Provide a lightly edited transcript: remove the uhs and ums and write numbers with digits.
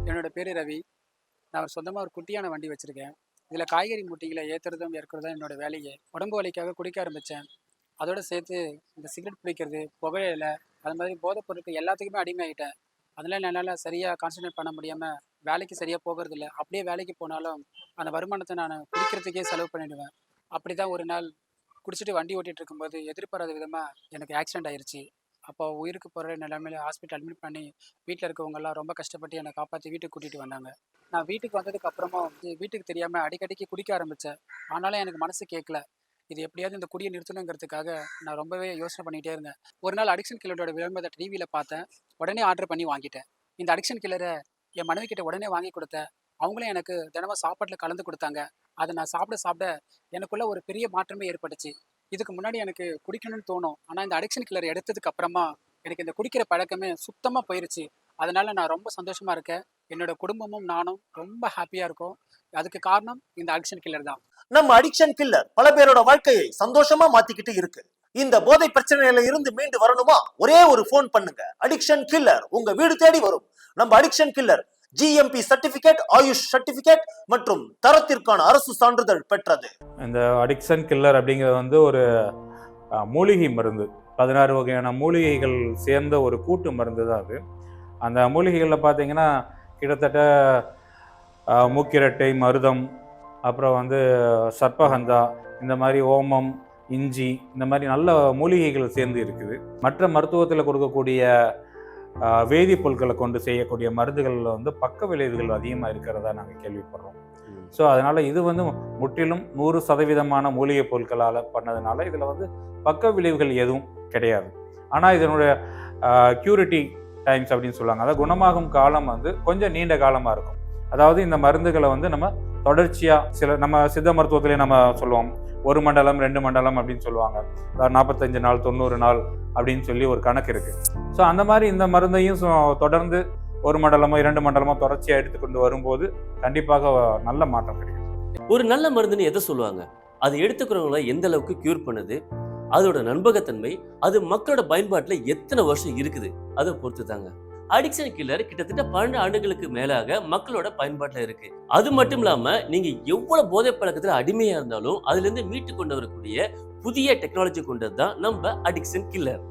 என்னோட பேரு ரவி. நான் சொந்தமா ஒரு குட்டியான வண்டி வச்சிருக்கேன். இதில காய்கறி மூட்டைகள ஏத்துறதும், இறக்குறதும் தான் என்னோட வேலையே. உடம்பு வலிக்காக குடிக்க ஆரம்பிச்சேன். அதோட சேர்த்து இந்த சிகரெட் பிடிக்கிறது, புகையில, அது மாதிரி போதைப் பொருட்கள் எல்லாத்துக்குமே அடிமையாயிட்டேன். அதனால என்னால சரியா கான்சன்ட்ரேட் பண்ண முடியாம, வேலைக்கு சரியா போகறதில்ல. அப்படியே வேலைக்கு போனாலும், அந்த வருமானத்த நானு குடிக்கிறதுக்கே செலவு பண்ணிடுவேன். அப்படிதான் ஒரு நாள் குடிச்சிட்டு வண்டி ஓட்டிட்டு இருக்கும்போது, எதிர்பாராத விதமா எனக்கு ஆக்சிடென்ட் ஆயிருச்சு. அப்போ உயிருக்கு போற நிலைமையில ஹாஸ்பிட்டல் அட்மிட் பண்ணி, வீட்ல இருக்கவங்கலாம் ரொம்ப கஷ்டப்பட்டு என்ன காப்பாத்தி வீட்டுக்கு கூட்டிட்டு வந்தாங்க. நான் வீட்டுக்கு வந்ததுக்கு அப்புறமா வந்து வீட்டுக்கு தெரியாம அடிக்கடிக்கு குடிக்க ஆரம்பிச்சேன். ஆனாலும் எனக்கு மனசு கேட்கல. இது எப்படியாவது இந்த குடிய நிறுத்தணுங்கிறதுக்காக நான் ரொம்பவே யோசனை பண்ணிட்டே இருந்தேன். ஒரு நாள் அடிக்ஷன் கில்லரோட விளம்பரத்த டிவியில பார்த்தேன். உடனே ஆர்டர் பண்ணி வாங்கிட்டேன். இந்த அடிக்ஷன் கில்லர என் மனைவி கிட்ட உடனே வாங்கி குடுத்தேன். அவங்களும் எனக்கு தினமும் சாப்பாட்டுல கலந்து குடுத்தாங்க. அத நான் சாப்பிட சாப்பிட எனக்குள்ள ஒரு பெரிய மாற்றமே ஏற்பட்டுச்சு. இதுக்கு முன்னாடி எனக்கு குடிக்கணும்னு தோணும். ஆனா இந்த அடிக்ஷன் கில்லர் எடுத்ததுக்கு அப்புறமா எனக்கு இந்த குடிக்கிற பழக்கமே சுத்தமா போயிருச்சு. அதனால நான் ரொம்ப சந்தோஷமா இருக்கேன். என்னோட குடும்பமும் நானும் ரொம்ப ஹாப்பியா இருக்கோம். அதுக்கு காரணம் இந்த அடிக்ஷன் கில்லர் தான். நம்ம அடிக்ஷன் கில்லர் பல பேரோட வாழ்க்கையை சந்தோஷமா மாத்திக்கிட்டு இருக்கு. இந்த போதை பிரச்சனையில இருந்து மீண்டு வரணுமா? ஒரே ஒரு போன் பண்ணுங்க. அடிக்ஷன் கில்லர் உங்க வீடு தேடி வரும். நம்ம addiction killer GMP certificate, AYUSH certificate மற்றும் தரத்திற்கான அரசு சான்றிதழ் பெற்றது. இந்த அடிக்ஷன் கில்லர் அப்படிங்கிறது வந்து ஒரு மூலிகை மருந்து. 16 வகையான மூலிகைகள் சேர்ந்த ஒரு கூட்டு மருந்து தான் அது. அந்த மூலிகைகளில் பார்த்தீங்கன்னா கிட்டத்தட்ட மூக்கிரட்டை, மருதம், அப்புறம் வந்து சர்ப்பகந்தா, இந்த மாதிரி ஓமம், இஞ்சி, இந்த மாதிரி நல்ல மூலிகைகள் சேர்ந்து இருக்குது. மற்ற மருத்துவத்தில் கொடுக்கக்கூடிய வேதிப்பொருட்களை கொண்டு செய்யக்கூடிய மருந்துகளில் வந்து பக்க விளைவுகள் அதிகமாக இருக்கிறதா நாங்கள் கேள்விப்படுறோம். ஸோ அதனால் இது வந்து முற்றிலும் 100% மூலிகை பொருட்களால் பண்ணதுனால இதில் வந்து பக்க விளைவுகள் எதுவும் கிடையாது. ஆனால் இதனுடைய க்யூரிட்டி டைம்ஸ் அப்படின்னு சொல்லுவாங்க. அதாவது குணமாகும் காலம் வந்து கொஞ்சம் நீண்ட காலமாக இருக்கும். அதாவது இந்த மருந்துகளை வந்து நம்ம தொடர்ச்சியாக நம்ம சித்த மருத்துவத்திலே நம்ம சொல்லுவோம் 1 மண்டலம் 2 மண்டலம் அப்படின்னு சொல்லுவாங்க. அதாவது 45 நாள் 90 நாள் அப்படின்னு சொல்லி ஒரு கணக்கு இருக்கு. ஸோ அந்த மாதிரி இந்த மருந்தையும் தொடர்ந்து 1 மண்டலமோ 2 மண்டலமோ தொடர்ச்சியாக எடுத்துக்கொண்டு வரும்போது கண்டிப்பாக நல்ல மாற்றம் கிடைக்கும். ஒரு நல்ல மருந்துன்னு எதை சொல்லுவாங்க? அது எடுத்துக்கிறவங்கள எந்த அளவுக்கு கியூர் பண்ணுது, அதோட நம்பகத்தன்மை, அது மக்களோட பயன்பாட்டுல எத்தனை வருஷம் இருக்குது, அதை பொறுத்து தாங்க. அடிக்ஷன் கில்லர் கிட்டத்தட்ட 12 ஆண்டுகளுக்கு மேலாக மக்களோட பயன்பாட்டுல இருக்கு. அது மட்டும் இல்லாம நீங்க எவ்வளவு போதை பழக்கத்துல அடிமையா இருந்தாலும் அதுல இருந்து மீட்டு கொண்டு வரக்கூடிய புதிய டெக்னாலஜி கொண்டது தான் நம்ம அடிக்ஷன் கில்லர்.